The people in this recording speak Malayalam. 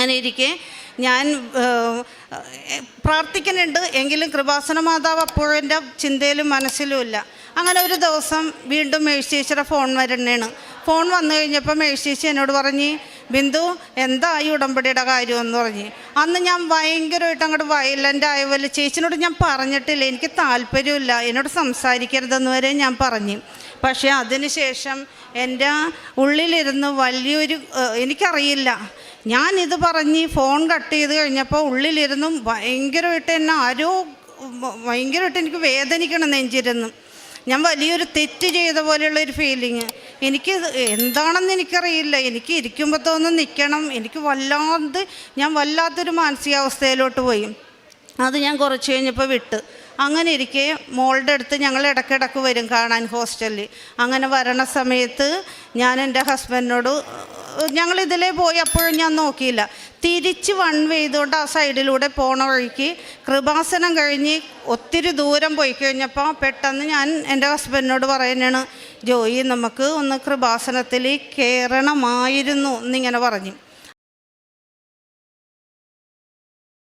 അങ്ങനെ ഇരിക്കെ ഞാൻ പ്രാർത്ഥിക്കുന്നുണ്ട്, എങ്കിലും കൃപാസന മാതാവ് അപ്പോഴും എൻ്റെ ചിന്തയിലും മനസ്സിലുമില്ല. അങ്ങനെ ഒരു ദിവസം വീണ്ടും മേഴ്സിയേച്ചിയുടെ ഫോൺ വരുന്നതാണ്. ഫോൺ വന്നു കഴിഞ്ഞപ്പോൾ മേഴ്സിയേച്ചി എന്നോട് പറഞ്ഞ്, ബിന്ദു എന്തായി ഉടമ്പടിയുടെ കാര്യമെന്ന് പറഞ്ഞ്. അന്ന് ഞാൻ ഭയങ്കരമായിട്ട് അങ്ങോട്ട് വയലൻ്റ് ആയ പോലെ, ചേച്ചിനോട് ഞാൻ പറഞ്ഞിട്ടില്ല, എനിക്ക് താല്പര്യമില്ല, എന്നോട് സംസാരിക്കരുതെന്ന് വരെ ഞാൻ പറഞ്ഞു. പക്ഷേ അതിനുശേഷം എൻ്റെ ഉള്ളിലിരുന്ന് വലിയൊരു, എനിക്കറിയില്ല, ഞാനിത് പറഞ്ഞ് ഫോൺ കട്ട് ചെയ്ത് കഴിഞ്ഞപ്പോൾ ഉള്ളിലിരുന്നും ഭയങ്കരമായിട്ട് എന്നെ ആരോ ഭയങ്കരമായിട്ട് എനിക്ക് വേദനിക്കണം നെഞ്ചിരുന്നു. ഞാൻ വലിയൊരു തെറ്റ് ചെയ്ത പോലെയുള്ളൊരു ഫീലിങ്. എനിക്ക് എന്താണെന്ന് എനിക്കറിയില്ല. എനിക്ക് ഇരിക്കുമ്പോൾ തോന്നും നിൽക്കണം. എനിക്ക് ഞാൻ വല്ലാത്തൊരു മാനസികാവസ്ഥയിലോട്ട് പോയി. അത് ഞാൻ കുറച്ച് കഴിഞ്ഞപ്പോൾ വിട്ട്. അങ്ങനെ ഇരിക്കെ മോളുടെ അടുത്ത് ഞങ്ങൾ ഇടയ്ക്കിടയ്ക്ക് വരും കാണാൻ ഹോസ്റ്റലിൽ. അങ്ങനെ വരണ സമയത്ത് ഞാൻ എൻ്റെ ഹസ്ബൻഡിനോട്, ഞങ്ങളിതിലേ പോയി അപ്പോഴും ഞാൻ നോക്കിയില്ല, തിരിച്ച് വൺ വേ ചെയ്തുകൊണ്ട് ആ സൈഡിലൂടെ പോണ വഴിക്ക് കൃപാസനം കഴിഞ്ഞ് ഒത്തിരി ദൂരം പോയി കഴിഞ്ഞപ്പോൾ പെട്ടെന്ന് ഞാൻ എൻ്റെ ഹസ്ബൻഡിനോട് പറയുന്നതാണ്, ജോയി നമുക്ക് ഒന്ന് കൃപാസനത്തിൽ കയറണമായിരുന്നു എന്നിങ്ങനെ പറഞ്ഞു.